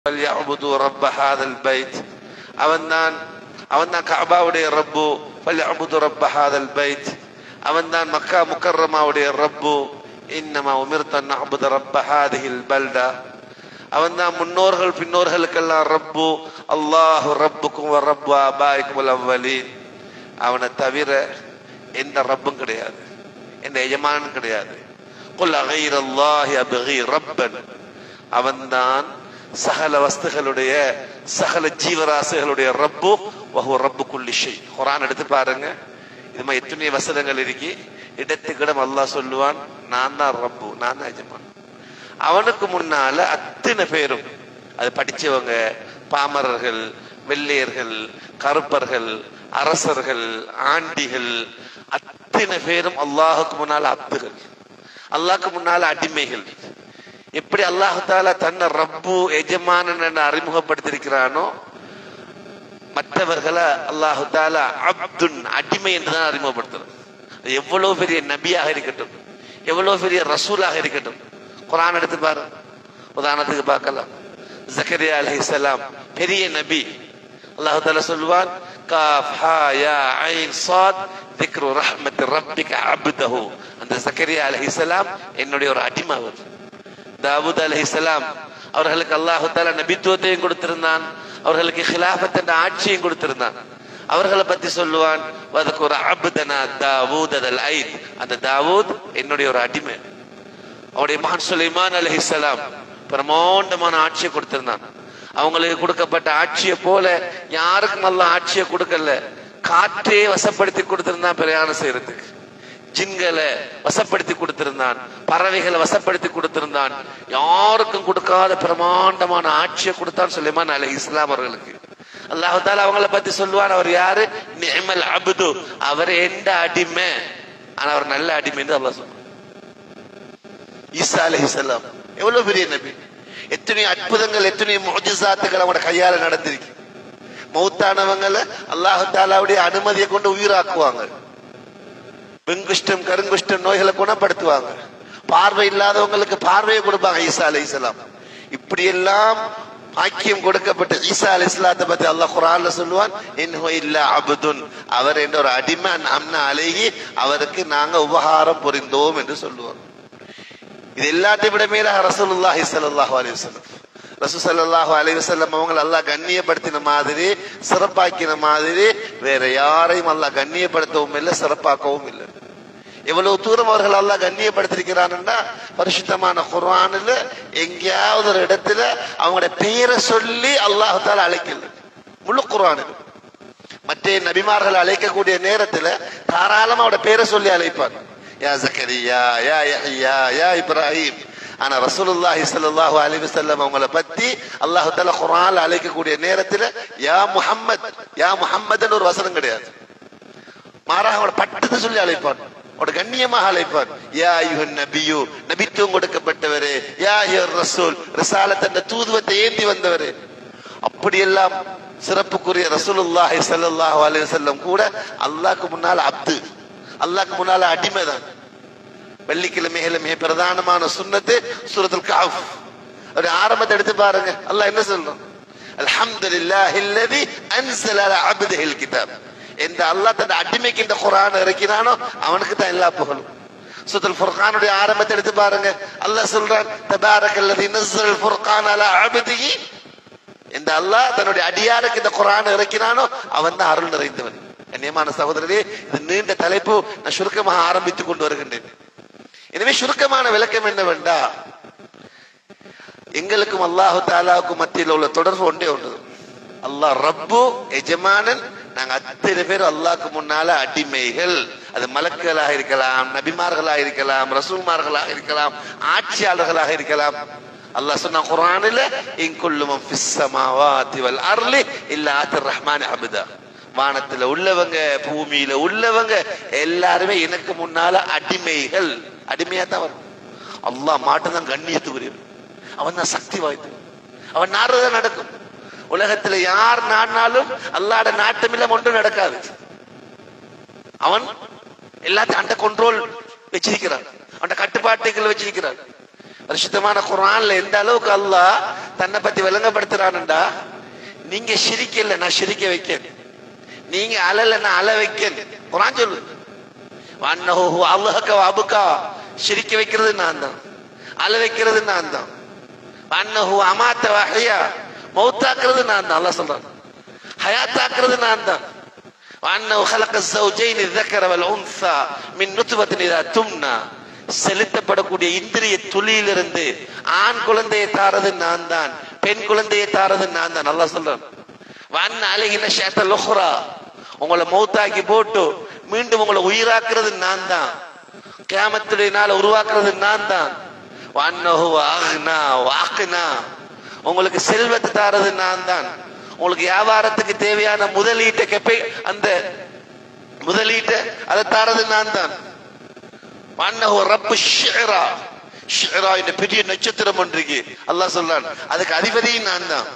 فليعبدوا رب هذا البيت அவன்தான் கஅபாவுடைய ரப்பு. فليعبدوا رب هذا البيت அவன்தான் மக்கா முக்கர்ரமாவுடைய ரப்பு. இன்னமா உமிர்த அன் நஅபுத ரப்ப ஹாதிஹில் பல்தா அவன்தான் முன்னோர்கள் பின்னோர்களுக்கெல்லாம் ரப்பு. அல்லாஹு ரப்புக்கும் வ ரப்பு ஆபாயிக்குமுல் அவ்வலீன். அவனை தவிர எந்த ரப்பும் கிடையாது, எந்த எஜமானும் கிடையாது. குல் அகைரல்லாஹி அப்கி ரப்பன் அவன்தான் சகல வஸ்துகளுடைய சகல ஜீவராசிகளுடைய ரப்பு. வஹுவ ரப்பு குல்லி ஷை. குர்ஆன் எடுத்து பாருங்க, இது மாதிரி எத்தனை வசனங்கள் இருக்கு. இடத்துக்கிடம் அல்லாஹ் சொல்லுவான், நான் தான் ரப்பு, நான் தான் எஜமான். அவனுக்கு முன்னால அத்தனை பேரும், அது படிச்சவங்க, பாமரர்கள், வெள்ளையர்கள், கருப்பர்கள், அரசர்கள், ஆண்டிகள், அத்தனை பேரும் அல்லாஹுக்கு முன்னால அப்துகள், அல்லாஹ்க்கு முன்னால அடிமைகள். எப்படி அல்லாஹ் தஆலா தன்னை ரப்பு எஜமானன் அறிமுகப்படுத்திருக்கிறானோ, மற்றவர்களை அல்லாஹ் தஆலா அப்துன் அடிமை என்றுதான் அறிமுகப்படுத்துறான். எவ்வளவு பெரிய நபியாக இருக்கட்டும், எவ்வளவு பெரிய ரசூலாக இருக்கட்டும். குர்ஆன் எடுத்து பாரு, உதாரணத்துக்கு பார்க்கலாம். ஜக்கரியா அலைஹிஸ்ஸலாம் பெரிய நபி. அல்லாஹ் தஆலா சொல்வான், காஃப் ஹா யா ஐன் ஸாத் ذிக்ரு ரஹ்மத்தி ரப்பிக அப்தஹு. அந்த ஜக்கரியா அலைஹிஸ்ஸலாம் என்னுடைய ஒரு அடிமை. அவர் தாவூத் அலைஹிஸ்ஸலாம் அவர்களுக்கு அல்லாஹ் தஆலா நபித்துவத்தையும் கொடுத்திருந்தான், அவர்களுக்கு கிலாஃபத் என்ற ஆட்சியும் கொடுத்திருந்தான். அவர்களை பத்தி சொல்லுவான், வதகுர அப்தனா தாவூத் அல் ஐத். அந்த தாவூத் என்னுடைய ஒரு அடிமை. அவருடைய மகன் சுலைமான் அலைஹிஸ்ஸலாம் பிரமாண்டமான ஆட்சியை கொடுத்திருந்தான். அவங்களுக்கு கொடுக்கப்பட்ட ஆட்சியை போல யாருக்கும் அல்லாஹ் ஆட்சியை கொடுக்கல. காற்றே வசப்படுத்தி கொடுத்திருந்தான் பிரயாணம் செய்யறதுக்கு. ஜின்களை வசப்படுத்தி கொடுத்திருந்தான், பறவைகளை வசப்படுத்தி கொடுத்திருந்தான். யாருக்கும் கொடுக்காத பிரமாண்டமான ஆட்சியை கொடுத்தான் சுலைமான் அலைஹிஸ்ஸலாம் அவர்களுக்கு. அல்லாஹ் தஆலா அவங்கள பத்தி சொல்லுவான், அவர் யாரு? நிஅமல் அப்து, அவர் எந்த அடிமை, ஆனா அவர் நல்ல அடிமை என்று அல்லாஹ் சொல்றான். ஈசா அலைஹிஸ்ஸலாம் எவ்வளவு பெரிய நபி, எத்தனை அற்புதங்கள், எத்தனை முஅஜிஸாத்துகள் அவங்களோட கையால நடந்திருக்கு. மௌத்தானவங்களை அல்லாஹ் தஆலாவுடைய அனுமதியை கொண்டு உயிராக்குவாங்க. வெங்குஷ்டம் கருங்குஷ்டம் நோய்களை குணப்படுத்துவாங்க. பார்வை இல்லாதவங்களுக்கு பார்வையை கொடுப்பாங்க ஈசா அலைஹிஸ்ஸலாம். இப்படி எல்லாம் பாக்கியம் கொடுக்கப்பட்ட ஈசா அலைஹிஸ்ஸலாத்தை பத்தி அல்லாஹ் குர்ஆன்ல சொல்லுவான், இன்ஹு இல்லா அப்துன், அவர் என்ற ஒரு அடிமை, அம்னா அலைஹி, அவருக்கு நாங்க உபகாரம் புரிந்தோம் என்று சொல்லுவாங்க. இது எல்லாத்தையும் விட மேலாக ரசூலுல்லாஹி ஸல்லல்லாஹு அலைஹி வஸல்லம், ரசூல் ஸல்லல்லாஹு அலைஹி வஸல்லம் அவங்களை அல்லாஹ் கண்ணியப்படுத்தின மாதிரி, சிறப்பாக்கின மாதிரி வேற யாரையும் அல்லாஹ் கண்ணியப்படுத்தவும் இல்லை, சிறப்பாக்கவும் இல்லை. எவ்வளவு தூரம் அவர்கள் அல்லாஹ் கண்ணியப்படுத்திருக்கிறான்னா, பரிசுத்தமான குர்ஆன்ல எங்கேயாவது ஒரு இடத்துல அவங்களுடைய பெயரை சொல்லி அல்லாஹ் தஆலா அழைக்கல. முழு குர்ஆனில் மற்ற நபிமார்கள் அழைக்கக்கூடிய நேரத்துல தாராளமா அவருடைய பெயரை சொல்லி அழைப்பார். யா ஜக்கரியா, யா யஹ்யா, யா இப்ராஹிம். ஆனா ரசூலுல்லாஹி ஸல்லல்லாஹு அலைஹி வஸல்லம் அவங்கள பத்தி அல்லாஹ் தஆலா குர்ஆன்ல அழைக்கக்கூடிய நேரத்துல யா முஹம்மத், யா முஹம்மத்னு ஒரு வசனம் கிடையாது. மாறாக அவங்கள பட்டத்தை சொல்லி அழைப்பார், அவரோட கண்ணியமாக அழைப்பார். யா அய்யுஹன் நபியு, நபித்துவம் கொடுக்கப்பட்டவரே. யா அய்யுர் ரசூல், ரிசாலத் என்ற தூதுவத்தை ஏந்தி வந்தவரே. அப்படியெல்லாம் சிறப்புக்குரிய ரசூலுல்லாஹி ஸல்லல்லாஹு அலைஹி வஸல்லம் கூட அல்லாஹ்க்கு முன்னால அப்து, அல்லாஹ்க்கு முன்னால அடிமைதான். வெள்ளிக்கிழமைகளை மிக பிரதானமான சுன்னத்து சூரத்துல் கஹஃப். ஒரு ஆரம்பத்தை எடுத்து பாருங்க, அல்லாஹ் என்ன சொல்றான்? அல்ஹம்துலில்லாஹில்லதி அன்ஸல அலா அப்திஹில் கிதாப். இந்த அல்லாஹ் தன் அடிமைக்கு இந்த குர்ஆனை இறக்கினானோ அவனுக்கு தான் எல்லா புகழும். சூரத்துல் ஃபுர்கானுடைய ஆரம்பத்தை எடுத்து பாருங்க, அல்லாஹ் சொல்றான், தபாரக்கல்லதி நஸ்ஸல் ஃபுர்கான அலா அப்திஹி. இந்த அல்லாஹ் தன்னுடைய அடியாருக்கு இந்த குர்ஆனை இறக்கினானோ அவன் தான் அருள் நிறைந்தவன். கண்ணியமான சகோதரரே, இது நீண்ட தலைப்பு, நான் சுருக்கமாக ஆரம்பித்துக் கொண்டு வருகின்றேன். எனவே சுருக்கமான விளக்கம் என்னவென்றா, எங்களுக்கும் அல்லாஹு தஆலாவுக்கும் மத்தியில் உள்ள தொடர்பு ஒன்றே ஒன்று. அல்லாஹ் ரப்பு எஜமானன், நாங்க அத்தனை பேர் அல்லாஹ்க்கு முன்னால அடிமைகள். அது மலக்குகளாக இருக்கலாம், நபிமார்களாக இருக்கலாம், ரசூல்மார்களாக இருக்கலாம், ஆட்சியாளர்களாக இருக்கலாம். அல்லாஹ் சொன்ன குர்ஆனில், இன் குல்லு மன் ஃபிஸ் ஸமாவாதி வல் அர்லி இல்லா அத்திர் ரஹ்மான் அப்தா. வானத்துல உள்ளவங்க, பூமியில உள்ளவங்க எல்லாருமே எனக்கு முன்னால அடிமைகள். அடிமையா தான் வரும். அல்லாஹ் மாட்டுதான் கண்ணியத்துக்குரியவன், அவன் தான் சக்தி வாய்ந்தவன், அவன் நாடுதான் நடக்கும். உலகத்துல யார் நாடினாலும் அல்லாஹ்ட நாட்டமில்ல ஒன்றும் நடக்காது. அவன் எல்லாத்தையும் அந்த கண்ட்ரோல் வச்சிருக்கிறான், அவன் கட்டுப்பாட்டுகள் வச்சிருக்கிறான். பரிசுத்தமான குர்ஆன்ல எந்த அளவுக்கு அல்லாஹ் தன்னை பத்தி விளங்கப்படுத்துறான்டா, நீங்க சிரிக்கல நான் சிரிக்க வைக்கேன், நீங்க அழல நான் அழ வைக்கேன். குர்ஆன் சொல்லுது வன்னஹு அல்லாஹ்க வஅபுகா, சிரிக்க வைக்கிறது நான் தான், அழ வைக்கிறது நான் தான். வன்னஹு அமாத வஹயா, மௌத்தாக்குறது நான் தான். அல்லாஹ் சொல்றான் ஹயாத்தாக்குறது நான் தான். வன்னஹு خلق الزوجين الذكر والانثى من نطفة اذا تمنى, செலுத்தப்படக்கூடிய இந்திரிய துளியிலிருந்து ஆண் குழந்தையை தாரது நான் தான், பெண் குழந்தையை தாரது நான் தான். அல்லாஹ் சொல்றான் வன்ன அலைஹி நஷஅத்தல் உக்ரா, உங்களை மௌத்தாக்கி போட்டு மீண்டும் உங்களை உயிராக்குறது நான் தான், கியாமத்துடைய நாளை உருவாக்குறது நான் தான். வன்னஹு அக்னா வஅக்னா, உங்களுக்கு செல்வத்தை தாரது நான் தான், உங்களுக்கு வியாபாரத்துக்கு தேவையான முதலீட்டை அந்த முதலீட்டை அதை தாரது நான் தான். வன்னஹு ரப்பு ஷிஅரா, ஷிஅரா என்ற பெரிய நட்சத்திரம் ஒன்றுக்கு அல்லாஹ் சொல்றான், அதுக்கு அதிபதியும் நான் தான்.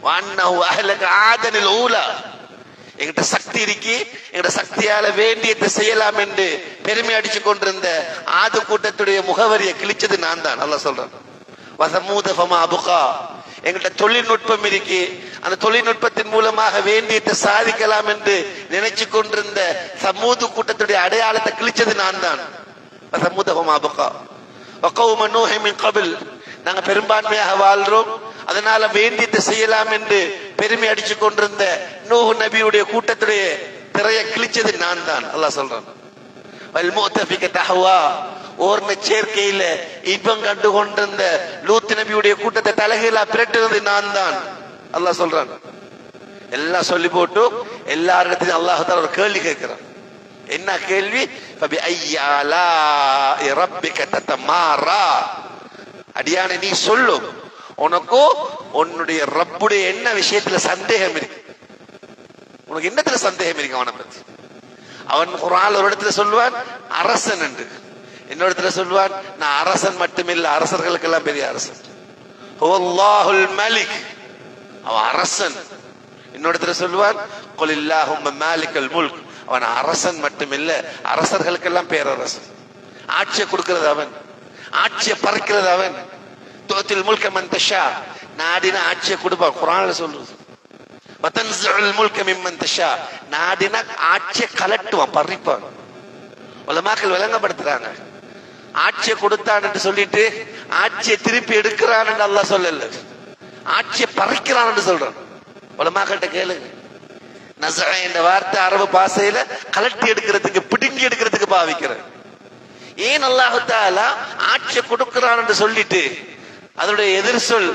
வன்னஹு அஹ்லக ஆதனில் ஊலா, எங்கிட்ட சக்தி இருக்கு, எங்கிட்ட சக்தியால வேண்டியதை செய்யலாம் என்று பெருமை அடிச்சு கொண்டிருந்த ஆது கூட்டத்துடைய முகவரியை கிழிச்சது நான் தான். அல்லாஹ் சொல்றான் வஸமூத ஃபமா அபுகா, எங்கிட்ட தொழில்நுட்பம் இருக்கு, அந்த தொழில்நுட்பத்தின் மூலமாக வேண்டியதை சாதிக்கலாம் என்று நினைச்சு கொண்டிருந்த சமூது கூட்டத்துடைய அடையாளத்தை கிழிச்சது நான் தான். வஸமூத ஃபமா அபுகா வகௌம நூஹ் மின் கபில், நாங்க பெரும்பான்மையாக வாழ்றோம், அதனால வேண்டியதை செய்யலாம் என்று பெருமை அடிச்சு கொண்டிருந்த நூஹ் நபியுடைய கூட்டத்துடைய திரையை கிழிச்சது நான் தான். அல்லாஹ் சொல்றான் ஓர்ண சேர்க்கையில இன்பம் கண்டு கொண்டிருந்த லூத் நபியுடைய கூட்டத்தை தலைகீழா பிரட்டுறது நான் தான். அல்லாஹ் சொல்றான். எல்லாம் சொல்லி போட்டு எல்லாரிடத்திலும் அல்லாஹ் தஆலா ஒரு கேள்வி கேட்கிறான். என்ன கேள்வி? அடியானே நீ சொல்லு, உனக்கு உன்னுடைய ரப்புடைய என்ன விஷயத்துல சந்தேகம் இருக்கு? உனக்கு என்னத்துல சந்தேகம் இருக்கு அவனை பத்தி? அவன் குர்ஆன்ல ஒரு இடத்துல சொல்லுவான் அரசன் என்று, இன்னொரு இடத்துல சொல்லுவான் நான் அரசன் மட்டுமில்ல, அரசர்களுக்கெல்லாம் பெரிய அரசன். ஹுவல்லாஹுல் மலிக், அவன் அரசன். இன்னொரு இடத்துல சொல்லுவான் குலில்லாஹும்ம மாலிகல் முல்க், அவன் அரசன் மட்டுமில்ல, அரசர்களுக்கெல்லாம் பேரரசன். ஆட்சியை கொடுக்கிறது அவன், ஆட்சியை பறிக்கிறது அவன். துஅத்தில் முல்க மன் தஷா, நாடின ஆட்சியை கொடுப்பான். குர்ஆன்ல சொல்லுது வதன்ஸுல் முல்க மிம்மன் தஷா, நாடின ஆட்சியை கலட்டுவான், பறிப்பான். உலமாக்கள் விளங்கப்படுத்துறாங்க, ஆட்சியை கொடுத்தான் என்று சொல்லிட்டு ஆட்சியை திருப்பி எடுக்கிறான் என்று அல்லாஹ் சொல்லல, ஆட்சியை பறிக்கிறான் என்று சொல்றான். உலமாக்கள்கிட்ட கேளுங்க, நஸஅ என்ற வார்த்தை அரபு பாஷையில கலட்டி எடுக்கிறதுக்கு, பிடுங்கி எடுக்கிறதுக்கு பாவிக்கிறேன். ஏன் அல்லாஹ் தஆலா ஆட்சியை கொடுக்கிறான் என்று சொல்லிட்டு அதனுடைய எதிர் சொல்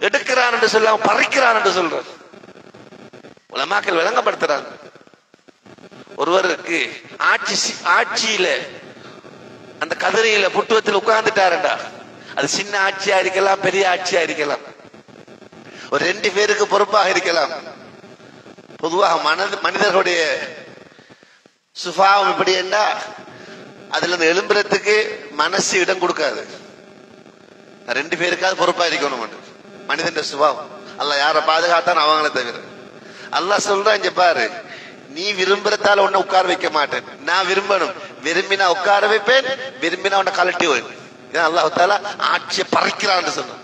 எடுக்கிறான் என்று சொல்லாம பறிக்கிறான் என்று சொல்றான்? உலமாக்கள் விளங்கப்படுத்துறாங்க. ஒருவருக்கு ஆட்சியில அந்த கதிரையில புட்டுவத்தில் உட்கார்ந்துட்டாருண்டா, அது சின்ன ஆட்சியா இருக்கலாம், பெரிய ஆட்சியா இருக்கலாம், ஒரு 2 பேருக்கு பொறுப்பாக இருக்கலாம். பொதுவாக மனிதர்களுடைய சுபாவம் எப்படி என்றா, அதுல இருந்து எழும்புறதுக்கு மனசு இடம் கொடுக்காது. 2 பேருக்காவது பொறுப்பா இருக்கணும் மனிதன் சுபாவம். அல்லாஹ் யாரை பாதுகாத்தான் அவங்களை தவிர. அல்லாஹ் சொல்றான், இங்க பாரு, நீ விரும்புறதால உன்னை உட்கார வைக்க மாட்டேன், நான் விரும்பணும், விரும்பினா உட்கார வைப்பேன், விரும்பினா உன்னை கலட்டி வைப்பேன். அல்லாஹ் தஆலா ஆட்சியை பறிக்கிறான்னு சொன்னான்.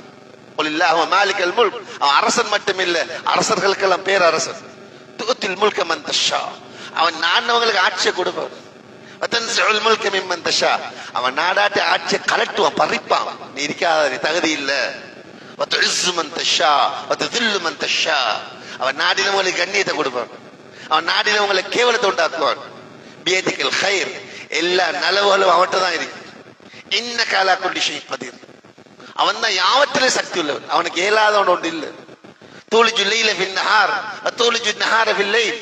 குலில்லாஹும்ம மாலிகல் முல்க், அவன் அரசன் மட்டுமில்ல, அரசர்களுக்கெல்லாம் பேரரசன். துஅத்தில் முல்க மன் தஷா, அவன் நானவங்களுக்கு ஆட்சியை கொடுப்பான். வதன்ஸுல் முல்க மிம்மன் தஷா, அவன் நாடாட்டி ஆட்சியை கலட்டுவான், பறிப்பான். நீ இருக்காத, நீ தகுதி இல்ல. வதுஇஸ்ஸு மன் தஷா வதுதில்லு மன் தஷா, அவன் நாடினவங்களுக்கு கண்ணியத்தை கொடுப்பான், அவன் நாடினவங்களுக்கு கேவலத்தை உண்டாக்குவான். பியதிகல் கைர், எல்லா நலவுகளும் அவன்கிட்ட தான் இருக்கு. இன்னக அலா குல்லி ஷைஇன் கதீர், அவன் தான் யாவற்றிலும் சக்தி உள்ளவன், அவனுக்கு இயலாதவன் ஒன்று இல்லை. தூலிஜு லைல ஃபின் நஹார் வதூலிஜு நஹார ஃபில் லைல்,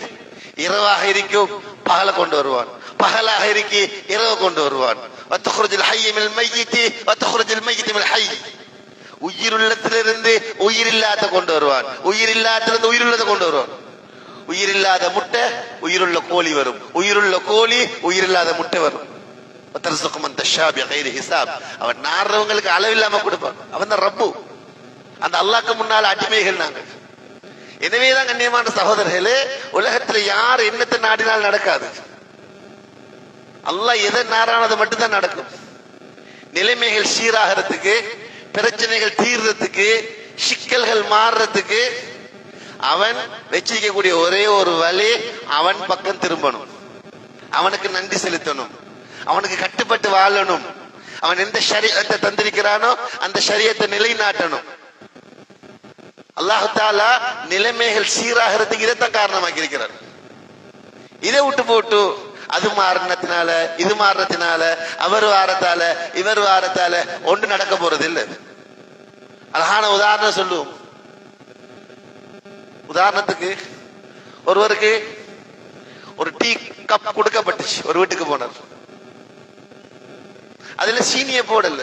இரவாக இருக்கும் பகலை கொண்டு வருவான், பகலாக இருக்கி இரவு கொண்டு வருவான். வதخرஜுல் ஹய்ய மினல் மையித் வதخرஜுல் மையித் மினல் ஹய்ய், உயிருள்ளத்திலிருந்து உயிரில்லாத கொண்டு வருவான், உயிரில்லாததிலிருந்து உயிருள்ளதை கொண்டு வருவான். உயிரில்லாத முட்டை உயிருள்ள கோழி வரும், உயிருள்ள கோழி உயிரில்லாத முட்டை வரும். வதர்ஸுகு மன் தஷா பிகைரி ஹிசாப், அவன் நாடுறவங்களுக்கு அளவில்லாம கொடுப்பான். அவன் தான் ரப்பு. அந்த அல்லாஹ்க்கு முன்னால் அடிமைகள் நாங்க. எனவேதான் கண்ணியமான சகோதரர்களே, உலகத்துல யார் என்னத்தை நாடினால் நடக்காது. அல்லாஹ் எதை நாடானது மட்டும்தான் நடக்கும். நிலைமைகள் சீராகிறதுக்கு, பிரச்சனைகள் தீர்றதுக்கு, சிக்கல்கள் மாறுறதுக்கு அவன் வச்சிருக்கக்கூடிய ஒரே ஒரு வழி, அவன் பக்கம் திரும்பணும், அவனுக்கு நன்றி செலுத்தணும், அவனுக்கு கட்டுப்பட்டு வாழணும், அவன் எந்த ஷரியத்தை தந்திருக்கிறானோ அந்த ஷரியத்தை நிலைநாட்டணும். அல்லாஹ் தஆலா நிலைமைகள் சீராகிறதுக்கு இதைத்தான் காரணமாக்கி இருக்கிறார். இதை விட்டு போட்டு அது மாறினத்தினால, இது மாறினத்தினால, அவர் வாரத்தால, இவர் வாரத்தால ஒன்று நடக்க போறது இல்லை. அழகான உதாரணம் சொல்லுவோம். உதாரணத்துக்கு, ஒருவருக்கு ஒரு டீ கப் கொடுக்கப்பட்டுச்சு, ஒரு வீட்டுக்கு போனார். அதுல சீனிய போடல,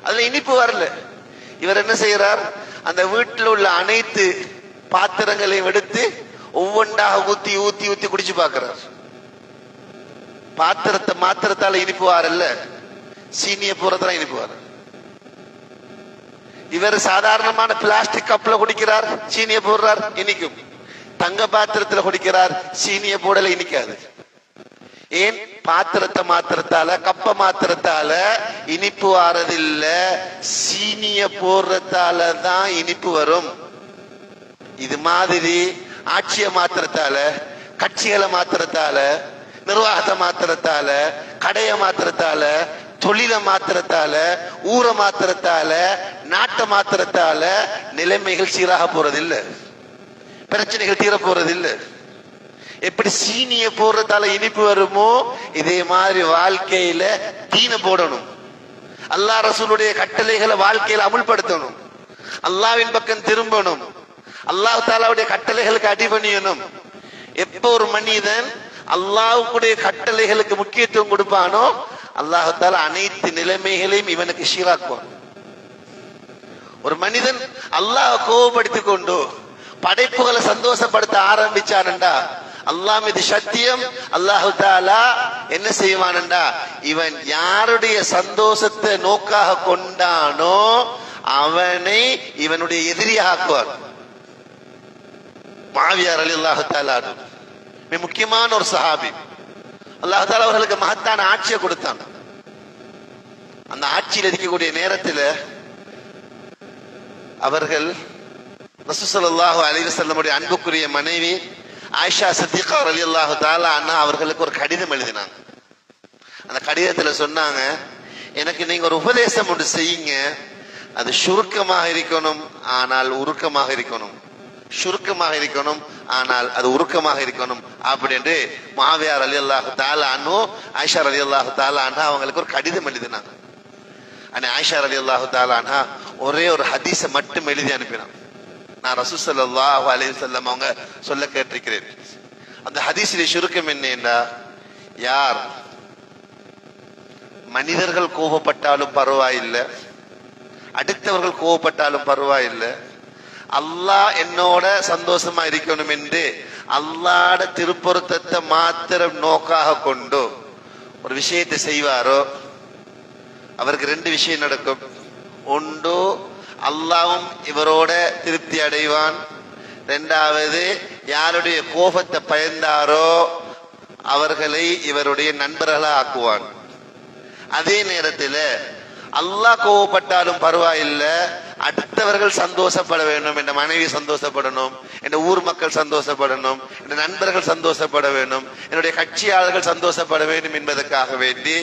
அதுல இனிப்பு வரல. இவர் என்ன செய்யறார், அந்த வீட்டில் உள்ள அனைத்து பாத்திரங்களையும் எடுத்து ஒவ்வொன்றாக ஊத்தி ஊத்தி ஊத்தி குடிச்சு பார்க்கிறார். மாத்திரத்தால இனிப்பு வரல, சீனிய போறதுல இனிப்பு வர. இவர் சாதாரணமான பிளாஸ்டிக் கப்ல குடிக்கிறார், சீனிய போடுறார், இனிக்கும். தங்க பாத்திரத்துல குடிக்கிறார், சீனிய போடல, இனிக்காது. ஏன்? மாத்திரத்தால, கப்ப மாத்திரத்தால இனிப்பு வாரதில்ல, சீனிய போடுறதால தான் இனிப்பு வரும். இது மாதிரி ஆட்சிய மாத்திரத்தால, கட்சிகளை மாத்திரத்தால, நிர்வாகத்தை மாத்திரத்தால, கடைய மாத்திரத்தால, தொழில மாத்திரத்தால, ஊர மாத்திரத்தால, நாட்டை மாத்திரத்தால நிலைமைகள் சீராக போறதில்லை, பிரச்சனைகள் தீர போறதில்லை. எப்படி சீனிய போடுறதால இனிப்பு வருமோ, இதே மாதிரி வாழ்க்கையில தீன போடணும், அல்லாஹ் ரசூலுடைய கட்டளைகளை வாழ்க்கையில அமுல்படுத்தணும், அல்லாஹ்வின் பக்கம் திரும்பணும், அல்லாஹ் தஆலாவுடைய கட்டளைகளுக்கு அடிபணியணும். எப்ப ஒரு மனிதன் அல்லாஹ்வுடைய கட்டளைகளுக்கு முக்கியத்துவம் கொடுப்பானோ, அல்லாஹ் தஆலா அனைத்து நிலைமைகளையும் இவனுக்கு சீராக்குவான். ஒரு மனிதன் அல்லாஹ் கோபப்படுத்திக் கொண்டு படைப்புகளை சந்தோஷப்படுத்த ஆரம்பிச்சானண்டா, அல்லாஹ் மீது சத்தியம், அல்லாஹ் தஆலா என்ன செய்வானண்டா, இவன் யாருடைய சந்தோஷத்தை நோக்காக கொண்டானோ அவனை இவனுடைய எதிரியாக ஆக்குவார். முஆவியா ரலியல்லாஹு தஆலா மிக முக்கியமான ஒரு சஹாபி. அல்லாஹ் தஆலா அவர்களுக்கு மகத்தான ஆட்சியை கொடுத்தான். அந்த ஆட்சியில் இருக்கக்கூடிய நேரத்தில் அவர்கள் ரசூல் ஸல்லல்லாஹு அலைஹி வஸல்லம் அன்புக்குரிய மனைவி ஆயிஷா சித்திகா ரலியல்லாஹு தஆலா அன்ஹா அவர்களுக்கு ஒரு கடிதம் எழுதினாங்க. அந்த கடிதத்தில் சொன்னாங்க, எனக்கு நீங்க ஒரு உபதேசம் ஒன்று செய்யுங்க, அது சுருக்கமாக இருக்கணும் ஆனால் உருக்கமாக இருக்கணும், சுருக்கமாக இருக்கணும் ஆனால் அது உருக்கமாக இருக்கணும் அப்படின்னு முஆவியா ரலியல்லாஹு தஆலா அன்ஹு ஆயிஷா ரலியல்லாஹு தஆலா அன்ஹா அவங்களுக்கு ஒரு கடிதம் எழுதினாங்க. ஆயிஷா ரலியல்லாஹு தஆலா அன்ஹா ஒரே ஒரு ஹதீஸை மட்டும் எழுதி அனுப்பினாங்க. நான் ரசூல் ஸல்லல்லாஹு அலைஹி வஸல்லம் அவங்க சொல்ல கேட்டிருக்கிறேன். அந்த ஹதீஸிலே சுருக்கம் என்னன்னா, யார் மனிதர்கள் கோபப்பட்டாலும் பரவாயில்லை, அடுத்தவர்கள் கோபப்பட்டாலும் பரவாயில்லை, அல்லாஹ் என்னோட சந்தோஷமா இருக்கணும் என்று அல்லாஹ்ட திருப்பொருத்தத்தை மாத்திரம் நோக்காக கொண்டு ஒரு விஷயத்தை செய்வாரோ அவருக்கு ரெண்டு விஷயம் நடக்கும். ஒன்று, அல்லாஹ்வும் இவரோட திருப்தி அடைவான். இரண்டாவது, யாருடைய கோபத்தை பயந்தாரோ அவர்களை இவருடைய நண்பர்களா ஆக்குவான். அதே நேரத்தில் அல்லாஹ் கோபப்பட்டாலும் பரவாயில்லை, அடுத்தவர்கள் சந்தோஷப்பட வேண்டும், என் மனைவி சந்தோஷப்படணும், என் ஊர் மக்கள் சந்தோஷப்படணும், என் நண்பர்கள் சந்தோஷப்பட வேண்டும், என்னுடைய கட்சியாளர்கள் சந்தோஷப்பட வேண்டும் என்பதற்காக வேண்டி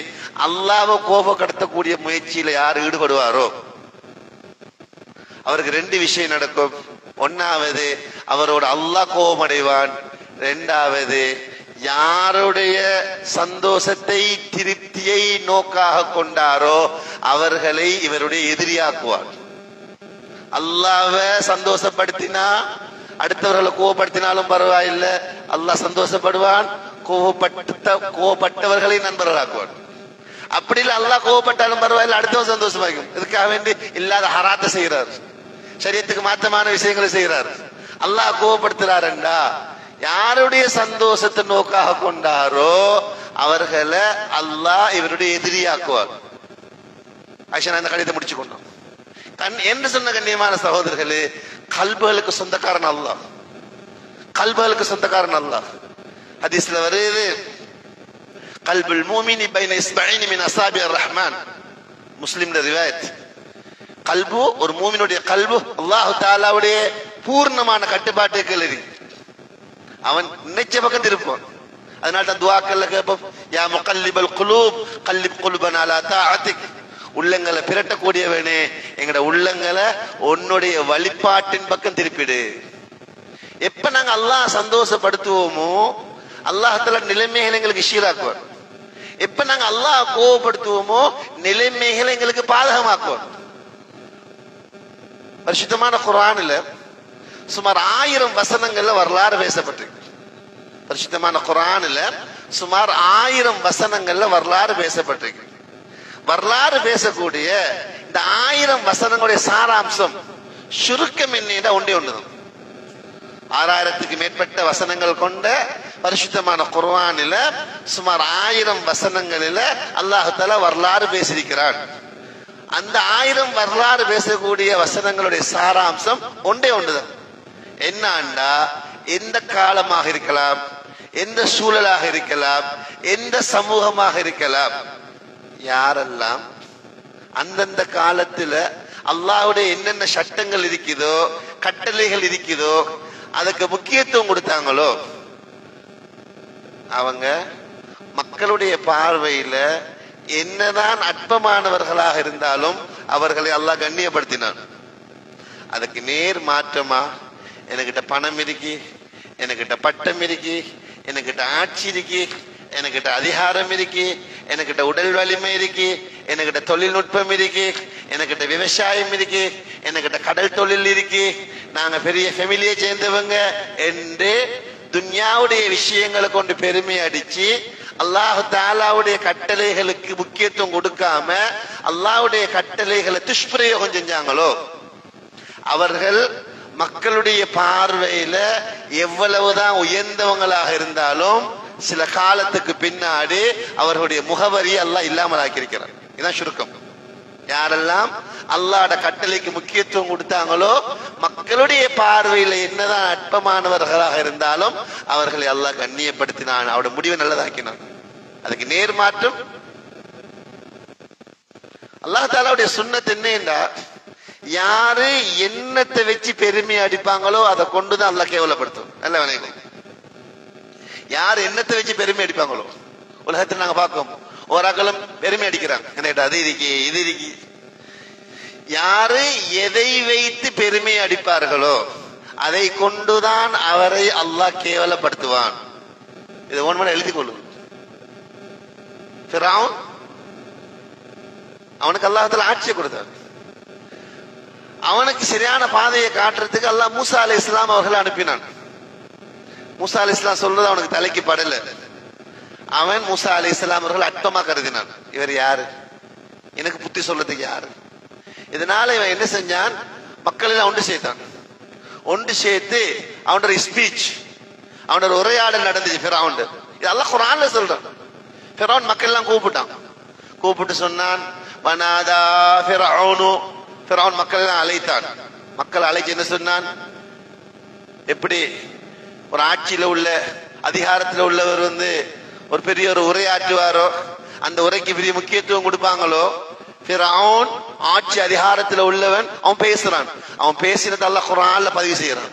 அல்லாஹ்வை கோபப்படுத்தக்கூடிய முயற்சியில யார் ஈடுபடுவாரோ அவருக்கு ரெண்டு விஷயம் நடக்கும். ஒன்னாவது, அவரோட அல்லாஹ் கோபம் அடைவான். இரண்டாவது, யாருடைய சந்தோஷத்தை திருப்தியை நோக்காக கொண்டாரோ அவர்களை இவருடைய எதிரியாக்குவார். அல்லாஹ்வை சந்தோஷப்படுத்தினா அடுத்தவர்களை கோபப்படுத்தினாலும் பரவாயில்லை, அல்லாஹ் சந்தோஷப்படுவான். கோபப்பட்டவர்களை நண்பர்களாக்குவான். அப்படி இல்லை, அல்லாஹ் கோபப்பட்டாலும் பரவாயில்லை, அடுத்தவன் சந்தோஷமாக்கும். இதுக்காக வேண்டி இல்லாத ஹராத்தை செய்கிறார், சரியத்துக்கு மாற்றமான விஷயங்களை செய்கிறார். அல்லாஹ் கோபப்படுத்துறாருண்டா யாருடைய சந்தோஷத்தை நோக்காக கொண்டாரோ அவர்களை அல்லாஹ் இவருடைய எதிரியாக்குவார். ஆயிஷா அந்த கடிதத்தை முடிச்சு கொண்டோம். என்று சொன்ன கண்ணியமான சகோதரர்களே, கல்புகளுக்கு சொந்தக்காரன் அல்லாஹ், கல்புகளுக்கு சொந்தக்காரன் அல்லாஹ். ஹதீஸ்ல வருது, கல்புல் மூமினி பைன இஸ்பைனி மின் அஸாபி அர் ரஹ்மான். முஸ்லிம்ல ரிவாயத், கல்பு, ஒரு மூமினுடைய கல்பு அல்லாஹு தஆலாவுடைய பூர்ணமான கட்டுப்பாட்டுகள் இருக்கு. அவன் நினைச்ச பக்கம் திருப்பான். அதனால தான் துஆக்கள்ல கேட்போம், யா முகல்லிபல் குலூப் கல்லிப் குலுபனா அலா தாஅத்திக். உள்ளங்களை பிரட்டக்கூடியவனே, எங்கட உள்ளங்களை உன்னுடைய வழிபாட்டின் பக்கம் திருப்பிடு. எப்ப நாங்க அல்லாஹ் சந்தோஷப்படுத்துவோமோ அல்லாஹ்தால நிலைமைகளை எங்களுக்கு ஷீராக்குவார். எப்ப நாங்க அல்லாஹ் கோபப்படுத்துவோமோ நிலைமைகளை எங்களுக்கு பாதகமாக்குவார். பரிசுத்தமான குர்ஆன்ல சுமார் 1000 வசனங்கள்ல வரலாறு பேசப்பட்டிருக்கு. பரிசுத்தமான குர்ஆன்ல சுமார் 1000 வசனங்கள்ல வரலாறு பேசப்பட்டிருக்கு. வரலாறு பேசக்கூடிய இந்த 1000 வசனங்களுடைய சாராம்சம் சுருக்கம் என்னடா ஒன்றே ஒண்ணுதான். 6000க்கு மேற்பட்ட வசனங்கள் கொண்ட பரிசுத்தமான குர்ஆனில சுமார் 1000 வசனங்களில அல்லாஹ் தஆலா வரலாறு பேசியிருக்கிறான். அந்த 1000 வரலாறு பேசக்கூடிய வசனங்களுடைய சாராம்சம் ஒன்றே ஒன்றுதான். என்னண்டா, எந்த காலமாக இருக்கலாம், எந்த சூழலாக இருக்கலாம், எந்த சமூகமாக இருக்கலாம், யாரெல்லாம் அந்தந்த காலத்துல அல்லாஹ்வுடைய என்னென்ன சட்டங்கள் இருக்குதோ கட்டளைகள் இருக்குதோ அதுக்கு முக்கியத்துவம் கொடுத்தாங்களோ அவங்க மக்களுடைய பார்வையில என்னதான் அற்பமானவர்களாக இருந்தாலும் அவர்களை அல்லாஹ் கண்ணியப்படுத்தினான். அதுக்கு நேர் மாற்றமா, எனக்கிட்ட பணம் இருக்கு, எனக்கிட்ட பட்டம் இருக்கு, எனக்கிட்ட ஆட்சி இருக்கு, எனக்கிட்ட அதிகாரம் இருக்கு, எனக்கிட்ட உடல் வலிமை இருக்கு, எனக்கிட்ட தொழில்நுட்பம் இருக்கு, எனக்கிட்ட விவசாயம் இருக்கு, எனக்கிட்ட கடல் தொழில் இருக்கு, நாங்க பெரிய ஃபேமிலியை சேர்ந்தவங்க என்று துன்யாவுடைய விஷயங்களை கொண்டு பெருமை அடிச்சு அல்லாஹ் தஆலாவுடைய கட்டளைகளுக்கு முக்கியத்துவம் கொடுக்காம அல்லாஹ்வுடைய கட்டளைகளை துஷ்பிரயோகம் செஞ்சாங்களோ அவர்கள் மக்களுடைய பார்வையில எவ்வளவுதான் உயர்ந்தவங்களாக இருந்தாலும் சில காலத்துக்கு பின்னாடி அவர்களுடைய முகவரியை அல்லாஹ் இல்லாமல் ஆக்கியிருக்கிறார். இதுதான் சுருக்கம். யாரெல்லாம் அல்லாஹ்வோட கட்டளைக்கு முக்கியத்துவம் கொடுத்தாங்களோ மக்களுடைய பார்வையில என்னதான் அற்பமானவர்களாக இருந்தாலும் அவர்களை அல்லாஹ் கண்ணியப்படுத்தினான், அவருடைய முடிவை நல்லதாக்கினான். அதுக்கு நேர் மாற்றம் அல்லாஹ் தஆலாவுடைய சுன்னத் என்னன்னா, யாரு எண்ணத்தை வச்சு பெருமை அடிப்பாங்களோ அதை கொண்டுதான் அல்லாஹ் கேவலப்படுத்தும். நல்ல வணக்கம். யார் எண்ணத்தை வச்சு பெருமை அடிப்பாங்களோ, உலகத்தில் நாங்க பார்க்கோம் ஒரு அகலம் பெருமை அடிக்கிறாங்க, அது இருக்கு இது இருக்கு. யாரு எதை வைத்து பெருமை அடிப்பார்களோ அதை கொண்டுதான் அவரை அல்லாஹ் கேவலப்படுத்துவான். இதை ஒன்று எழுதிக் கொள்ளும். ஃபிரௌன், அவனுக்கு அல்லாஹ் தஆலா ஆட்சியை கொடுத்தார். அவனுக்கு சரியான பாதையை காட்டுறதுக்கு அல்லாஹ் மூசா அலைஹிஸ்ஸலாம் அவர்களை அனுப்பினான். மூசா அலைஹிஸ்ஸலாம் சொல்றது அவனுக்கு தலைக்கு படல. அவன் மூசா அலைஹிஸ்ஸலாம் அவர்கள் அற்பமா கருதினான். இவர் யாரு, எனக்கு புத்தி சொல்றதுக்கு யாரு? இதனால இவன் என்ன செஞ்சான், மக்கள் எல்லாம் ஒன்று சேர்த்தான். ஒன்று சேர்த்து அவனோட ஸ்பீச், அவனோட உரையாடல் நடந்துச்சு ஃபிரௌன். இது அல்லாஹ் குர்ஆன்ல சொல்றான். ஃபிரௌன் மக்கள் எல்லாம் கூப்பிட்டான். கூப்பிட்டு சொன்னான், வனாதா ஃபிரௌனு, ஃபிரௌன் மக்கள் எல்லாம் அழைத்தான். மக்கள் அழைச்சு என்ன சொன்னான், எப்படி ஒரு ஆட்சியில உள்ள அதிகாரத்தில் உள்ளவர் ஒரு பெரிய ஒரு உரையாற்றுவாரோ அந்த உரைக்கு பெரிய முக்கியத்துவம் கொடுப்பாங்களோ, ஃபிரௌன் ஆட்சி அதிகாரத்தில் உள்ளவன் அவன் பேசுறான். அவன் பேசினது அல்லாஹ் குர்ஆன்ல பதிவு செய்யறான்.